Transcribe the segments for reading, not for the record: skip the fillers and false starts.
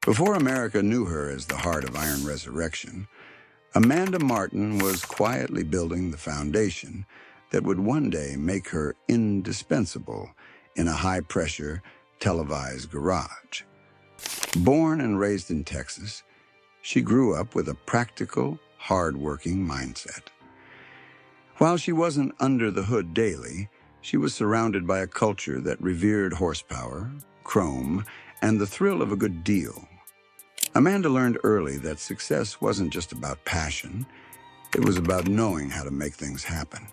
Before America knew her as the heart of Iron Resurrection, Amanda Martin was quietly building the foundation that would one day make her indispensable in a high-pressure, televised garage. Born and raised in Texas, she grew up with a practical, hard-working mindset. While she wasn't under the hood daily, she was surrounded by a culture that revered horsepower, chrome, and the thrill of a good deal. Amanda learned early that success wasn't just about passion, it was about knowing how to make things happen.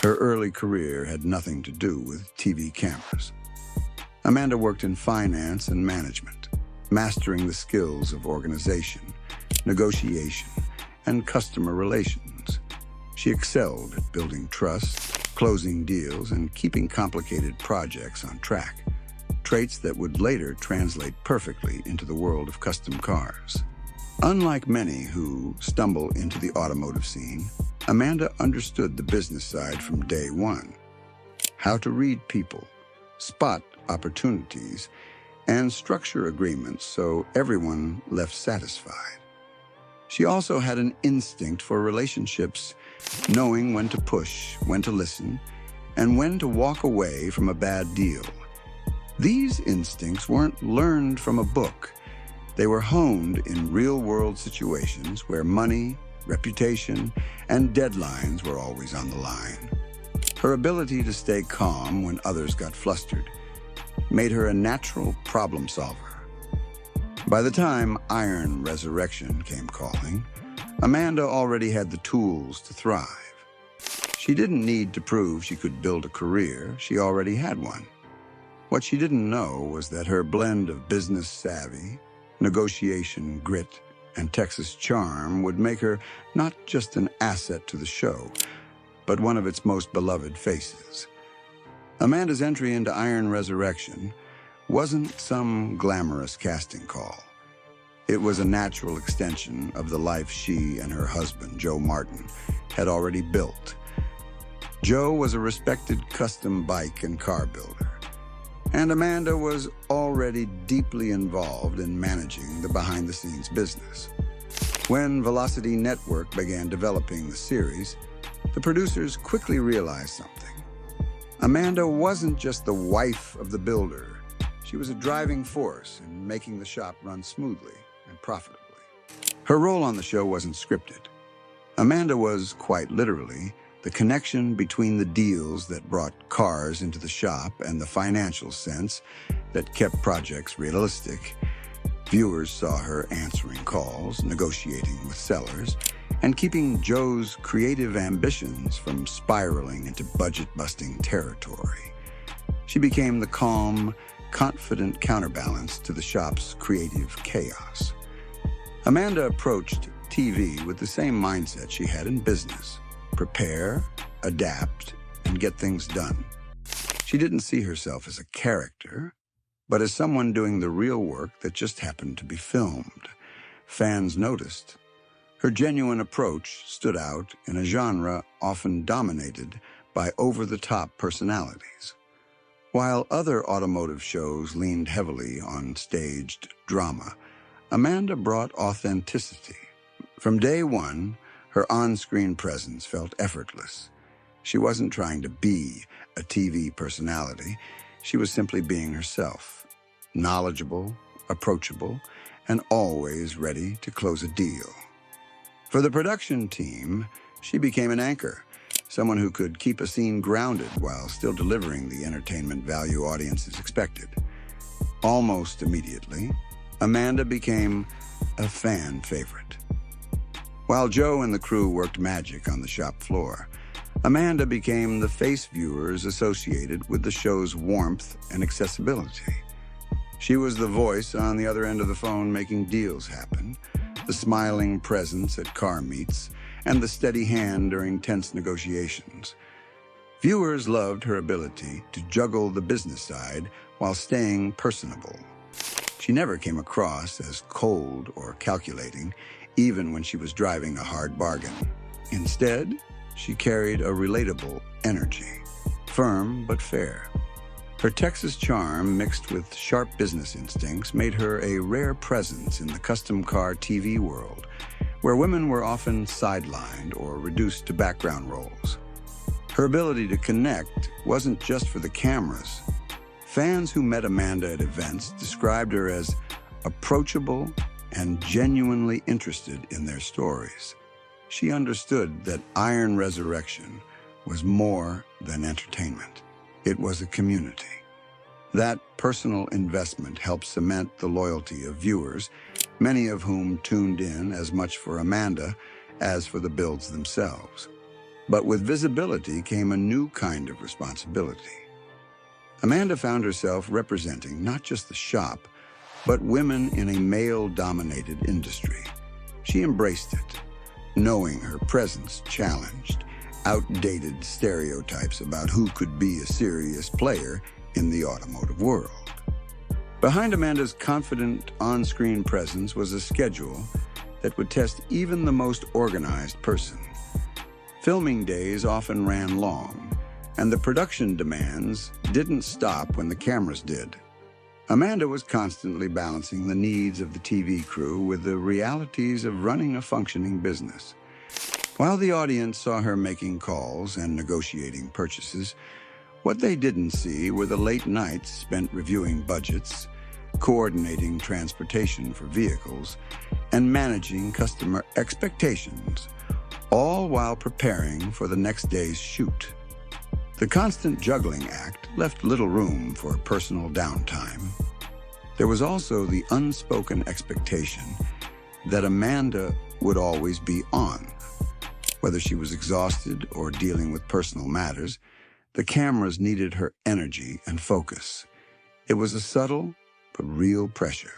Her early career had nothing to do with TV cameras. Amanda worked in finance and management, mastering the skills of organization, negotiation, and customer relations. She excelled at building trust, closing deals, and keeping complicated projects on track, traits that would later translate perfectly into the world of custom cars. Unlike many who stumble into the automotive scene, Amanda understood the business side from day one. How to read people, spot opportunities, and structure agreements so everyone left satisfied. She also had an instinct for relationships, knowing when to push, when to listen, and when to walk away from a bad deal. These instincts weren't learned from a book. They were honed in real-world situations where money, reputation, and deadlines were always on the line. Her ability to stay calm when others got flustered made her a natural problem solver. By the time Iron Resurrection came calling, Amanda already had the tools to thrive. She didn't need to prove she could build a career, she already had one. What she didn't know was that her blend of business savvy, negotiation grit, and Texas charm would make her not just an asset to the show, but one of its most beloved faces. Amanda's entry into Iron Resurrection wasn't some glamorous casting call. It was a natural extension of the life she and her husband, Joe Martin, had already built. Joe was a respected custom bike and car builder, and Amanda was already deeply involved in managing the behind-the-scenes business. When Velocity Network began developing the series, the producers quickly realized something. Amanda wasn't just the wife of the builder. She was a driving force in making the shop run smoothly and profitably. Her role on the show wasn't scripted. Amanda was, quite literally, the connection between the deals that brought cars into the shop and the financial sense that kept projects realistic. Viewers saw her answering calls, negotiating with sellers, and keeping Joe's creative ambitions from spiraling into budget-busting territory. She became the calm, confident counterbalance to the shop's creative chaos. Amanda approached TV with the same mindset she had in business: prepare, adapt, and get things done. She didn't see herself as a character, but as someone doing the real work that just happened to be filmed. Fans noticed. Her genuine approach stood out in a genre often dominated by over-the-top personalities. While other automotive shows leaned heavily on staged drama, Amanda brought authenticity. From day one, her on-screen presence felt effortless. She wasn't trying to be a TV personality. She was simply being herself, knowledgeable, approachable, and always ready to close a deal. For the production team, she became an anchor, someone who could keep a scene grounded while still delivering the entertainment value audiences expected. Almost immediately, Amanda became a fan favorite. While Joe and the crew worked magic on the shop floor, Amanda became the face viewers associated with the show's warmth and accessibility. She was the voice on the other end of the phone making deals happen, the smiling presence at car meets, and the steady hand during tense negotiations. Viewers loved her ability to juggle the business side while staying personable. She never came across as cold or calculating, even when she was driving a hard bargain. Instead, she carried a relatable energy, firm but fair. Her Texas charm, mixed with sharp business instincts, made her a rare presence in the custom car TV world, where women were often sidelined or reduced to background roles. Her ability to connect wasn't just for the cameras. Fans who met Amanda at events described her as approachable and genuinely interested in their stories. She understood that Iron Resurrection was more than entertainment. It was a community. That personal investment helped cement the loyalty of viewers, many of whom tuned in as much for Amanda as for the builds themselves. But with visibility came a new kind of responsibility. Amanda found herself representing not just the shop, but women in a male-dominated industry. She embraced it, knowing her presence challenged outdated stereotypes about who could be a serious player in the automotive world. Behind Amanda's confident on-screen presence was a schedule that would test even the most organized person. Filming days often ran long, and the production demands didn't stop when the cameras did. Amanda was constantly balancing the needs of the TV crew with the realities of running a functioning business. While the audience saw her making calls and negotiating purchases, what they didn't see were the late nights spent reviewing budgets, coordinating transportation for vehicles, and managing customer expectations, all while preparing for the next day's shoot. The constant juggling act left little room for personal downtime. There was also the unspoken expectation that Amanda would always be on. Whether she was exhausted or dealing with personal matters, the cameras needed her energy and focus. It was a subtle but real pressure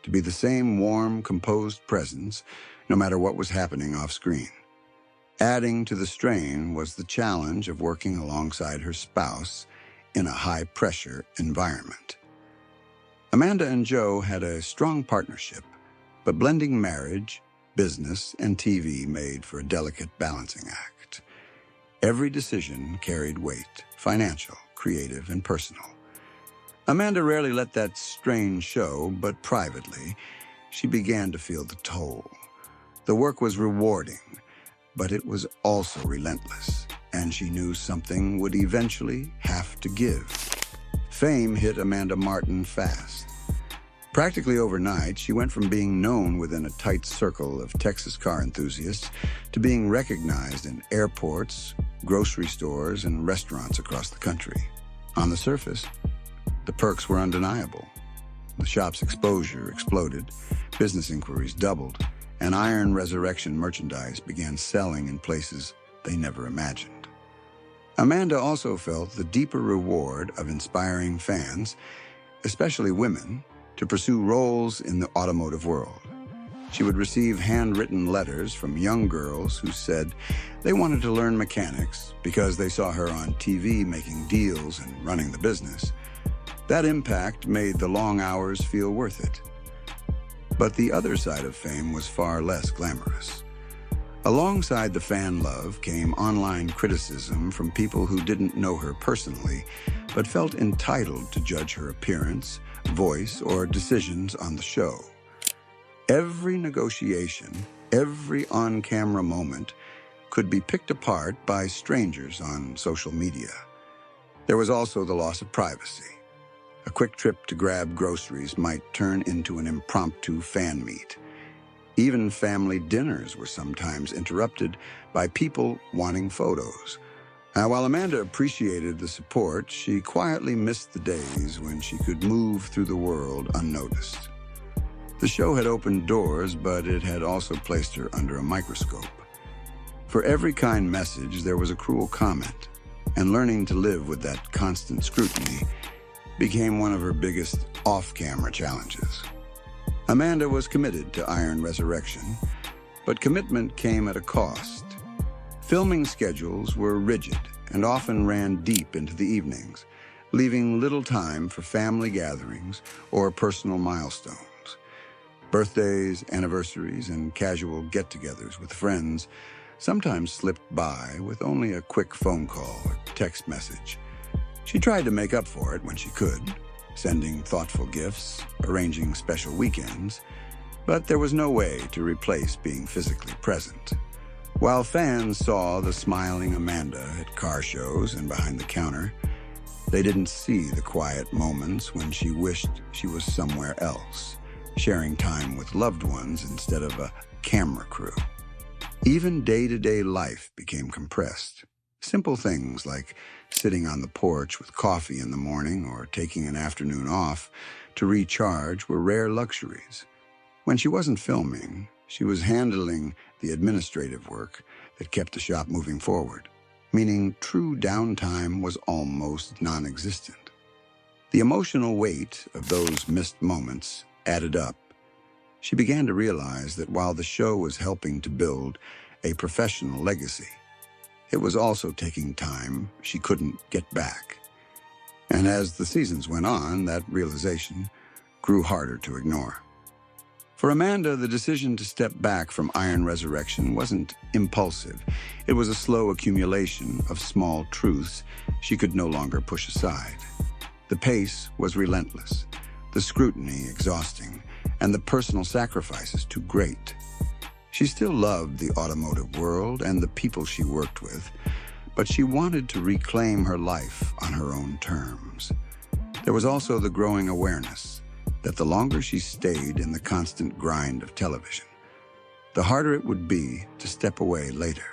to be the same warm, composed presence no matter what was happening off-screen. Adding to the strain was the challenge of working alongside her spouse in a high-pressure environment. Amanda and Joe had a strong partnership, but blending marriage, business, and TV made for a delicate balancing act. Every decision carried weight, financial, creative, and personal. Amanda rarely let that strain show, but privately, she began to feel the toll. The work was rewarding, but it was also relentless, and she knew something would eventually have to give. Fame hit Amanda Martin fast. Practically overnight, she went from being known within a tight circle of Texas car enthusiasts to being recognized in airports, grocery stores, and restaurants across the country. On the surface, the perks were undeniable. The shop's exposure exploded, business inquiries doubled, and Iron Resurrection merchandise began selling in places they never imagined. Amanda also felt the deeper reward of inspiring fans, especially women, to pursue roles in the automotive world. She would receive handwritten letters from young girls who said they wanted to learn mechanics because they saw her on TV making deals and running the business. That impact made the long hours feel worth it. But the other side of fame was far less glamorous. Alongside the fan love came online criticism from people who didn't know her personally, but felt entitled to judge her appearance, voice, or decisions on the show. Every negotiation, every on-camera moment could be picked apart by strangers on social media. There was also the loss of privacy. A quick trip to grab groceries might turn into an impromptu fan meet. Even family dinners were sometimes interrupted by people wanting photos. While Amanda appreciated the support, she quietly missed the days when she could move through the world unnoticed. The show had opened doors, but it had also placed her under a microscope. For every kind message, there was a cruel comment, and learning to live with that constant scrutiny became one of her biggest off-camera challenges. Amanda was committed to Iron Resurrection, but commitment came at a cost. Filming schedules were rigid and often ran deep into the evenings, leaving little time for family gatherings or personal milestones. Birthdays, anniversaries, and casual get-togethers with friends sometimes slipped by with only a quick phone call or text message. She tried to make up for it when she could, sending thoughtful gifts, arranging special weekends, but there was no way to replace being physically present. While fans saw the smiling Amanda at car shows and behind the counter, they didn't see the quiet moments when she wished she was somewhere else, sharing time with loved ones instead of a camera crew. Even day-to-day life became compressed. Simple things like sitting on the porch with coffee in the morning or taking an afternoon off to recharge were rare luxuries. When she wasn't filming, she was handling the administrative work that kept the shop moving forward, meaning true downtime was almost non-existent. The emotional weight of those missed moments added up. She began to realize that while the show was helping to build a professional legacy, it was also taking time she couldn't get back. And as the seasons went on, that realization grew harder to ignore. For Amanda, the decision to step back from Iron Resurrection wasn't impulsive. It was a slow accumulation of small truths she could no longer push aside. The pace was relentless, the scrutiny exhausting, and the personal sacrifices too great. She still loved the automotive world and the people she worked with, but she wanted to reclaim her life on her own terms. There was also the growing awareness that the longer she stayed in the constant grind of television, the harder it would be to step away later.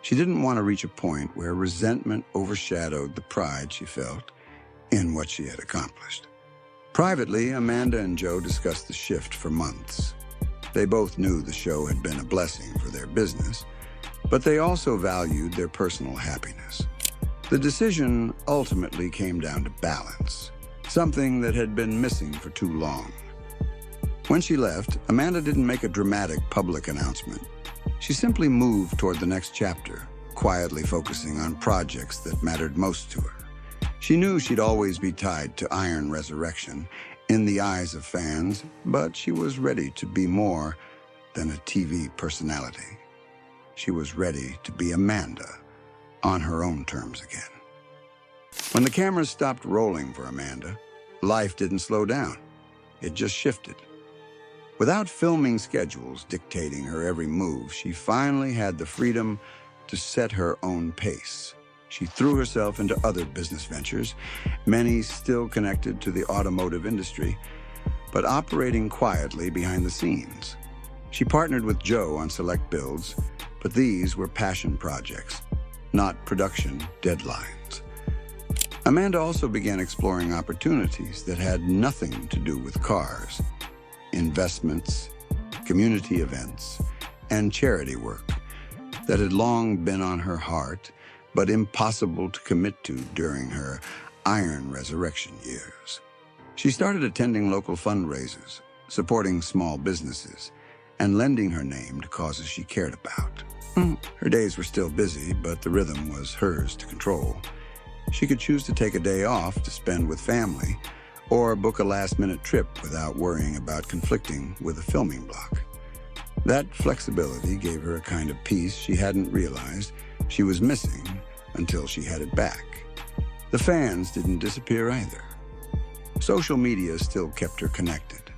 She didn't want to reach a point where resentment overshadowed the pride she felt in what she had accomplished. Privately, Amanda and Joe discussed the shift for months. They both knew the show had been a blessing for their business, but they also valued their personal happiness. The decision ultimately came down to balance, something that had been missing for too long. When she left, Amanda didn't make a dramatic public announcement. She simply moved toward the next chapter, quietly focusing on projects that mattered most to her. She knew she'd always be tied to Iron Resurrection in the eyes of fans, but she was ready to be more than a TV personality. She was ready to be Amanda on her own terms again. When the cameras stopped rolling for Amanda, life didn't slow down. It just shifted. Without filming schedules dictating her every move, she finally had the freedom to set her own pace. She threw herself into other business ventures, many still connected to the automotive industry, but operating quietly behind the scenes. She partnered with Joe on select builds, but these were passion projects, not production deadlines. Amanda also began exploring opportunities that had nothing to do with cars: investments, community events, and charity work that had long been on her heart, but impossible to commit to during her Iron Resurrection years. She started attending local fundraisers, supporting small businesses, and lending her name to causes she cared about. Her days were still busy, but the rhythm was hers to control. She could choose to take a day off to spend with family, or book a last-minute trip without worrying about conflicting with a filming block. That flexibility gave her a kind of peace she hadn't realized she was missing until she had it back. The fans didn't disappear either. Social media still kept her connected,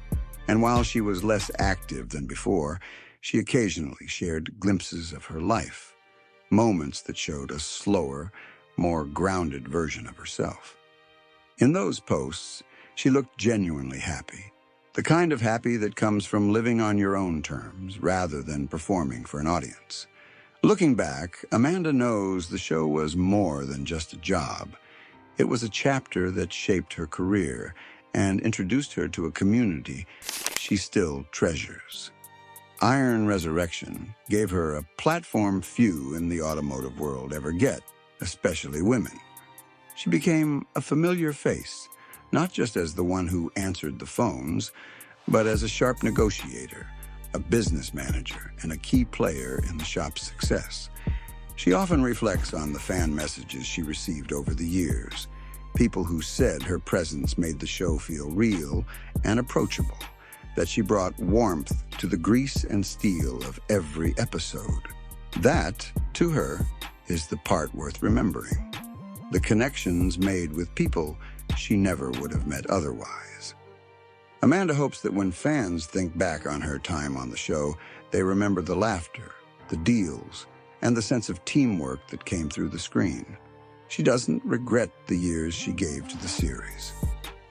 and while she was less active than before, she occasionally shared glimpses of her life, moments that showed a slower, more grounded version of herself. In those posts, she looked genuinely happy, the kind of happy that comes from living on your own terms rather than performing for an audience. Looking back, Amanda knows the show was more than just a job. It was a chapter that shaped her career and introduced her to a community she still treasures. Iron Resurrection gave her a platform few in the automotive world ever get, especially women. She became a familiar face, not just as the one who answered the phones, but as a sharp negotiator, a business manager, and a key player in the shop's success. She often reflects on the fan messages she received over the years, people who said her presence made the show feel real and approachable, that she brought warmth to the grease and steel of every episode. That, to her, is the part worth remembering. the connections made with people she never would have met otherwise. Amanda hopes that when fans think back on her time on the show, they remember the laughter, the deals, and the sense of teamwork that came through the screen. She doesn't regret the years she gave to the series,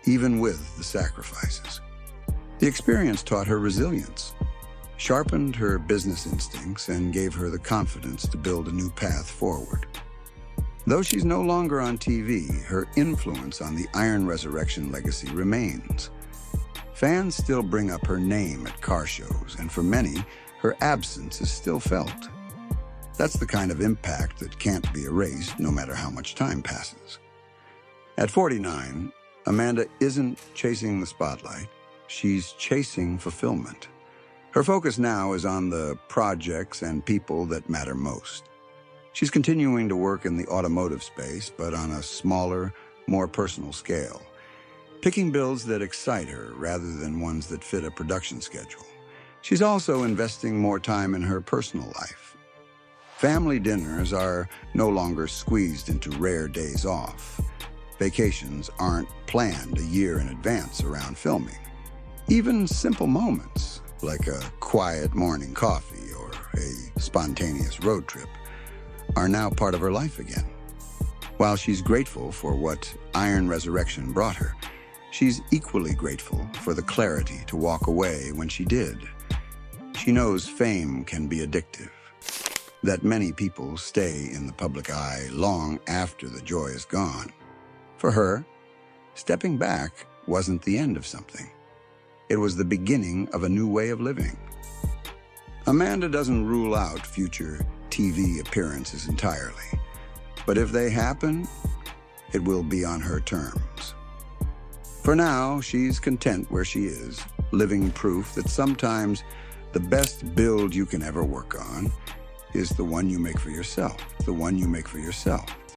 even with the sacrifices. The experience taught her resilience, sharpened her business instincts, and gave her the confidence to build a new path forward. Though she's no longer on TV, her influence on the Iron Resurrection legacy remains. Fans still bring up her name at car shows, and for many, her absence is still felt. That's the kind of impact that can't be erased no matter how much time passes. At 49, Amanda isn't chasing the spotlight, she's chasing fulfillment. Her focus now is on the projects and people that matter most. She's continuing to work in the automotive space, but on a smaller, more personal scale, picking builds that excite her rather than ones that fit a production schedule. She's also investing more time in her personal life. Family dinners are no longer squeezed into rare days off. Vacations aren't planned a year in advance around filming. Even simple moments, like a quiet morning coffee or a spontaneous road trip, are now part of her life again. While she's grateful for what Iron Resurrection brought her, she's equally grateful for the clarity to walk away when she did. She knows fame can be addictive, that many people stay in the public eye long after the joy is gone. For her, stepping back wasn't the end of something. It was the beginning of a new way of living. Amanda doesn't rule out future TV appearances entirely, but if they happen, it will be on her terms. For now, she's content where she is, living proof that sometimes the best build you can ever work on is the one you make for yourself,